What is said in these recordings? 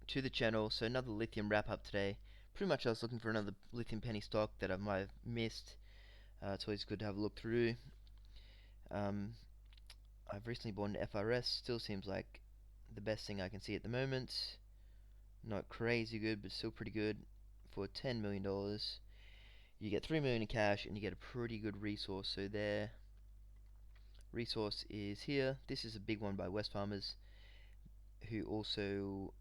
to the channel. So another lithium wrap up today. Pretty much I was looking for another lithium penny stock that I might have missed. It's always good to have a look through. um, I've recently bought an FRS. Still seems like the best thing I can see at the moment. Not crazy good, but still pretty good. For $10 million you get 3 million in cash and you get a pretty good resource. So their resource is here. This is a big one by Wesfarmers, who also,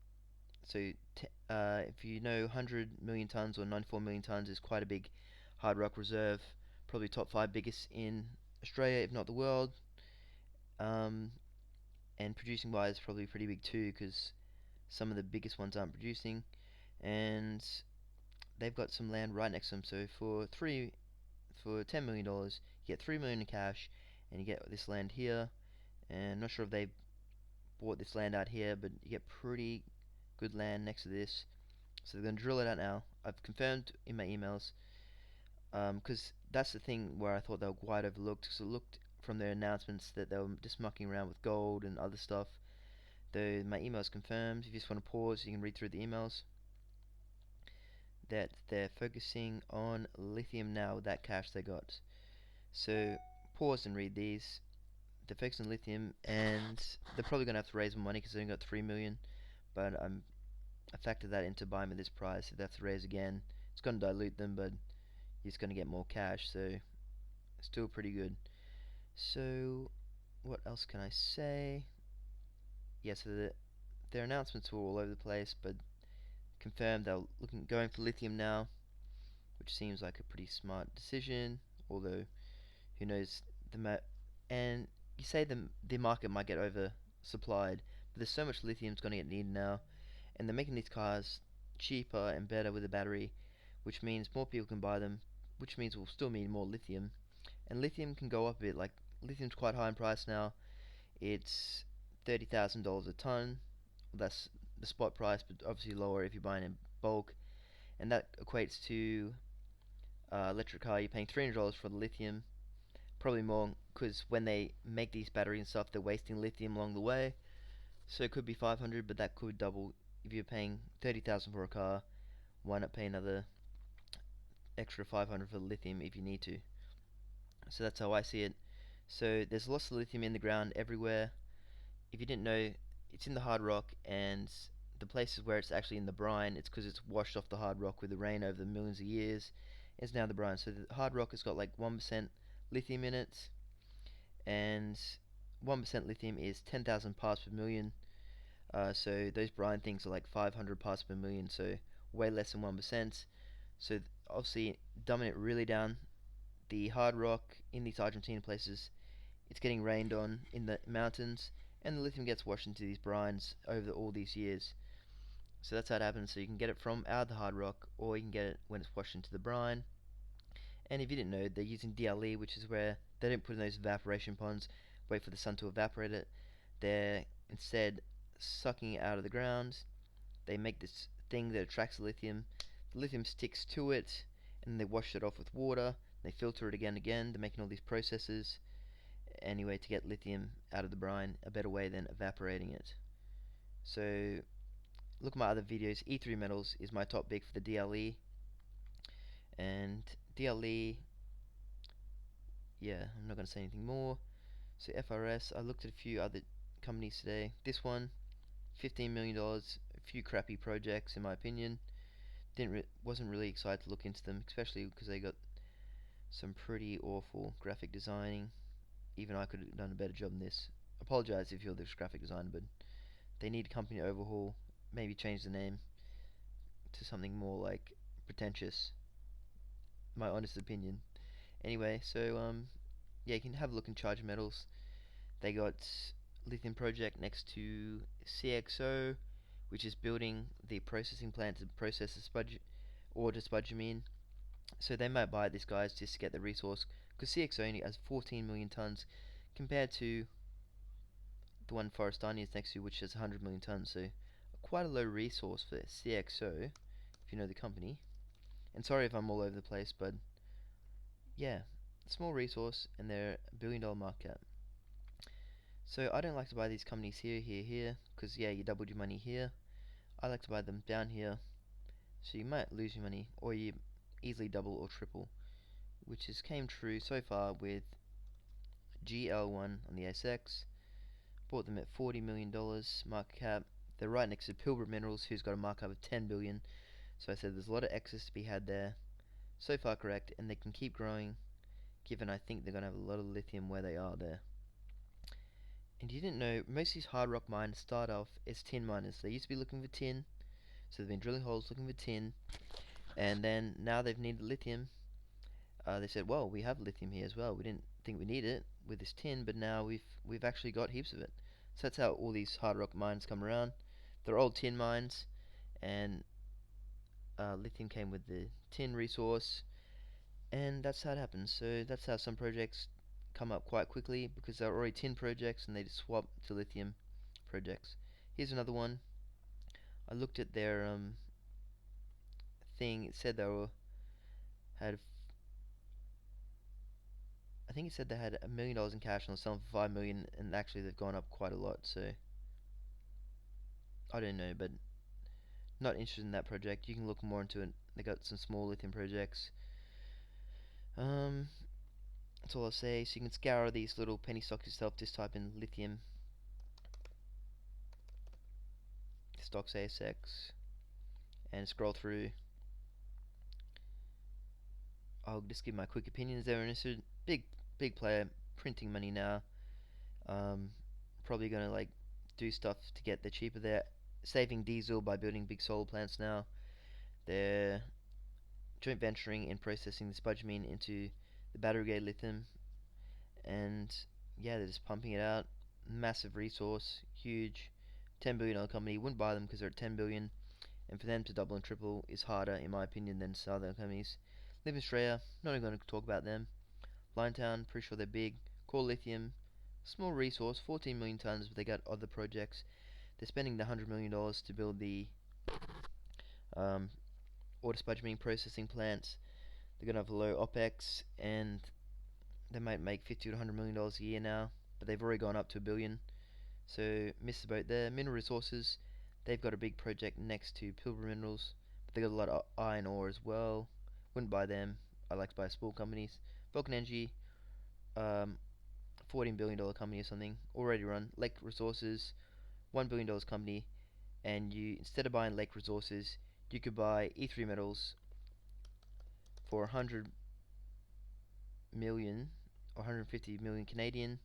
if you know, 100 million tons or 94 million tons is quite a big hard rock reserve. Probably top 5 biggest in Australia, if not the world. Um, and producing wise, probably pretty big too, because some of the biggest ones aren't producing. And they've got some land right next to them. So for $10 million, you get 3 million in cash, and you get this land here. And I'm not sure if they bought this land out here, but you get pretty good land next to this. So they're going to drill it out now. I've confirmed in my emails, because that's the thing where I thought they were quite overlooked, because it looked from their announcements that they were just mucking around with gold and other stuff. Though my email's confirmed. If you just want to pause, you can read through the emails, that they're focusing on lithium now with that cash they got. So pause and read these. They're focusing on lithium, and they're probably going to have to raise more money because they only got 3 million. But I factor that into buying at this price. If they have to raise again, it's going to dilute them, but he's going to get more cash, so still pretty good. So what else can I say? Yeah, so their announcements were all over the place, but confirmed they're going for lithium now, which seems like a pretty smart decision. Although who knows, and you say the market might get oversupplied, but there's so much lithium's going to get needed now, and they're making these cars cheaper and better with a battery, which means more people can buy them, which means we'll still need more lithium. And lithium can go up a bit. Like, lithium's quite high in price now. It's $30,000 a ton. That's the spot price, but obviously lower if you're buying in bulk. And that equates to electric car. You're paying $300 for the lithium, probably more, because when they make these batteries and stuff, they're wasting lithium along the way. So it could be 500, but that could double. If you're paying 30,000 for a car, why not pay another extra 500 for the lithium if you need to? So that's how I see it. So there's lots of lithium in the ground everywhere. If you didn't know, it's in the hard rock, and the places where it's actually in the brine, it's because it's washed off the hard rock with the rain over the millions of years. It's now the brine. So the hard rock has got like 1% lithium in it, and 1% lithium is 10,000 parts per million. So those brine things are like 500 parts per million, so way less than 1%. So obviously, dumbing it really down, the hard rock in these Argentine places, it's getting rained on in the mountains, and the lithium gets washed into these brines over all these years. So that's how it happens. So you can get it from out of the hard rock, or you can get it when it's washed into the brine. And if you didn't know, they're using DLE, which is where they don't put in those evaporation ponds, wait for the sun to evaporate it. They're instead sucking it out of the ground. They make this thing that attracts the lithium. The lithium sticks to it, and they wash it off with water. They filter it again and again. They're making all these processes anyway to get lithium out of the brine, a better way than evaporating it. So look at my other videos. E3 metals is my top pick for the DLE, and DLE, yeah, I'm not going to say anything more. So FRS, I looked at a few other companies today. This one, $15 million, a few crappy projects in my opinion. Wasn't really excited to look into them, especially because they got some pretty awful graphic designing. Even I could have done a better job than this. Apologize if you're the graphic designer, but they need a company overhaul. Maybe change the name to something more like pretentious. My honest opinion. Anyway, so yeah, you can have a look in Charge Metals. They got lithium project next to CXO, which is building the processing plant to process the spudge, or to spodumene. So they might buy these guys just to get the resource, because CXO only has 14 million tons compared to the one Forestani is next to, which has 100 million tons. So quite a low resource for CXO, if you know the company. And sorry if I'm all over the place, but yeah, small resource, and they're $1 billion market cap. So I don't like to buy these companies here, because yeah, you doubled your money here. I like to buy them down here, so you might lose your money, or you easily double or triple, which has came true so far with GL1 on the ASX. Bought them at $40 million market cap. They're right next to Pilbara Minerals, who's got a market cap of 10 billion. So I said there's a lot of excess to be had there. So far correct, and they can keep growing, given I think they're gonna have a lot of lithium where they are there. And you didn't know, most of these hard rock mines start off as tin miners. They used to be looking for tin, so they've been drilling holes looking for tin, and then now they've needed lithium. They said, well, we have lithium here as well. We didn't think we need it with this tin, but now we've actually got heaps of it. So that's how all these hard rock mines come around. They're old tin mines, and lithium came with the tin resource, and that's how it happens. So that's how some projects come up quite quickly, because they're already tin projects and they just swap to lithium projects. Here's another one. I looked at their thing. It said they had, I think it said they had $1 million in cash and they're selling for 5 million, and actually they've gone up quite a lot. So I don't know, but not interested in that project. You can look more into it. They got some small lithium projects. That's all I'll say. So you can scour these little penny stocks yourself. Just type in lithium stocks ASX and scroll through. I'll just give my quick opinions there. And it's a big player, printing money now. Probably gonna like do stuff to get the cheaper. They're saving diesel by building big solar plants now. They're joint venturing in processing the spodumene into the battery grade lithium, and yeah, they're just pumping it out. Massive resource, huge. $10 billion company. Wouldn't buy them because they're at 10 billion, and for them to double and triple is harder, in my opinion, than some other companies. Live in Australia. Not even going to talk about them. Liontown. Pretty sure they're big. Core Lithium. Small resource. 14 million tons, but they got other projects. They're spending the $100 million to build the um, auto spodumene processing plants. They're gonna have low OPEX, and they might make 50 to $100 million a year now, but they've already gone up to $1 billion. So missed the boat there. Mineral Resources, they've got a big project next to Pilbara Minerals, but they got a lot of iron ore as well. Wouldn't buy them. I like to buy small companies. Vulcan Energy, $14 billion company or something, already run. Lake Resources, $1 billion company, and you, instead of buying Lake Resources, you could buy E3 Metals for 100 million or 150 million Canadian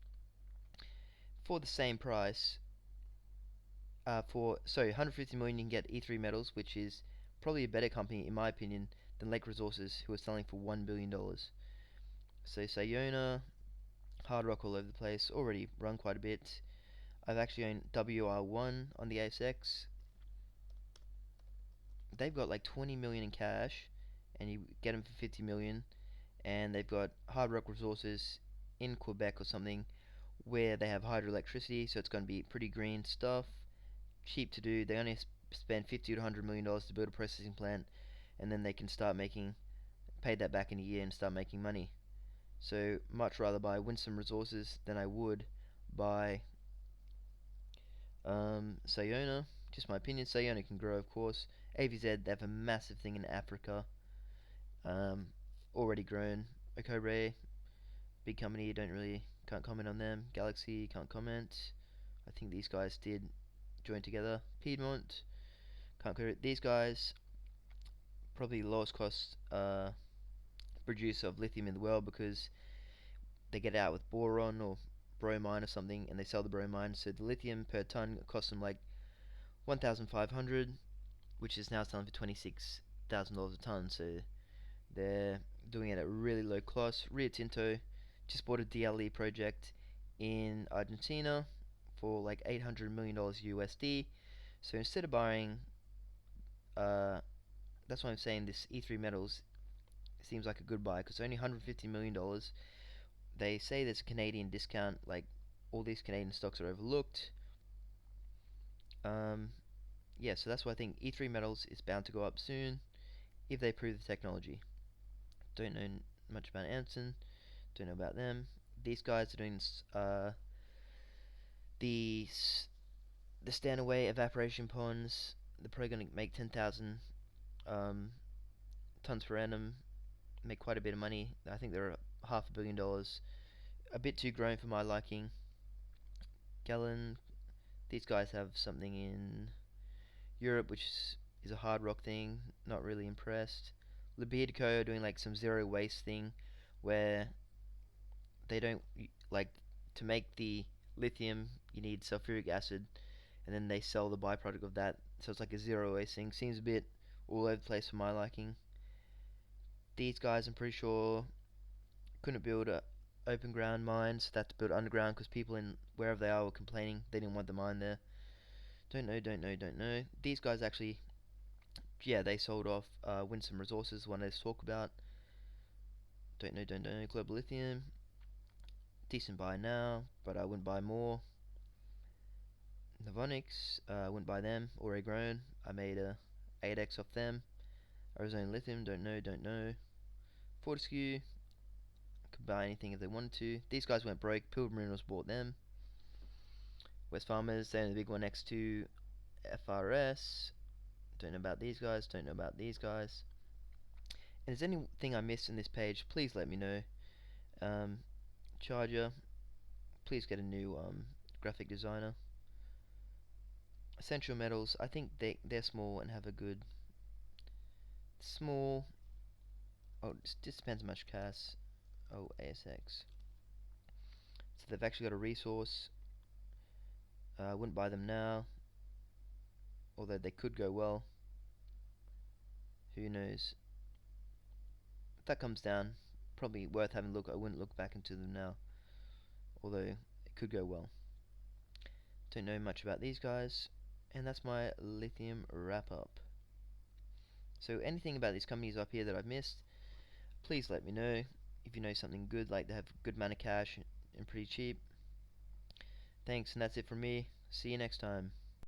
for the same price. For 150 million, you can get E3 Metals, which is probably a better company in my opinion than Lake Resources, who are selling for $1 billion. So Sayona, hard rock all over the place, already run quite a bit. I've actually owned WR1 on the ASX. They've got like 20 million in cash, and you get them for 50 million. And they've got hard rock resources in Quebec or something, where they have hydroelectricity, so it's going to be pretty green stuff, cheap to do. They only spend 50 to $100 million to build a processing plant, and then they can start making, pay that back in a year and start making money. So much rather buy Winsome Resources than I would buy Sayona. Just my opinion. Sayona can grow, of course. AVZ, they have a massive thing in Africa, um, already grown. Okobre, big company, can't comment on them. Galaxy, can't comment. I think these guys did join together. Piedmont, can't clear it. These guys, probably the lowest cost producer of lithium in the world, because they get it out with boron or bromine or something, and they sell the bromine. So the lithium per ton costs them like 1,500, which is now selling for $26,000 a ton. So they're doing it at really low cost. Rio Tinto just bought a DLE project in Argentina for like $800 million USD. So instead of buying, that's why I'm saying this E3 Metals seems like a good buy, because only $150 million. They say there's a Canadian discount, like all these Canadian stocks are overlooked. Um, yeah, so that's why I think E3 Metals is bound to go up soon if they prove the technology. Don't know much about Anson, don't know about them. These guys are doing the Stanaway evaporation ponds. they're probably going to make 10,000 um, tons per annum, make quite a bit of money. I think they're $500 million. A bit too grown for my liking. Gallon, these guys have something in Europe, which is a hard rock thing. Not really impressed. Libidico are doing like some zero waste thing, where they don't like to make the lithium. You need sulfuric acid, and then they sell the byproduct of that. So it's like a zero waste thing. Seems a bit all over the place for my liking. These guys, I'm pretty sure, couldn't build a open ground mine, so they had to build underground because people in wherever they are were complaining they didn't want the mine there. Don't know. These guys actually, yeah, they sold off Winsome Resources, one I just talk about. Don't know. Global Lithium, decent buy now, but I wouldn't buy more. Novonix, I wouldn't buy them, already grown. I made a 8x off them. Arizona Lithium, don't know. Fortescue, could buy anything if they wanted to. These guys went broke. Pilgrim Minerals bought them. West Farmers, they're the big one next to FRS. Don't know about these guys. Don't know about these guys. And if there's anything I missed in this page, please let me know. Um, Charger, please get a new graphic designer. Essential Metals, I think they're small and have a good small. Oh, it just depends how much cash. Oh, ASX. So they've actually got a resource. I wouldn't buy them now, although they could go well. Who knows? If that comes down, probably worth having a look. I wouldn't look back into them now, although it could go well. Don't know much about these guys, and that's my lithium wrap up. So anything about these companies up here that I've missed, please let me know. If you know something good, like they have good amount of cash and pretty cheap. Thanks, and that's it from me. See you next time.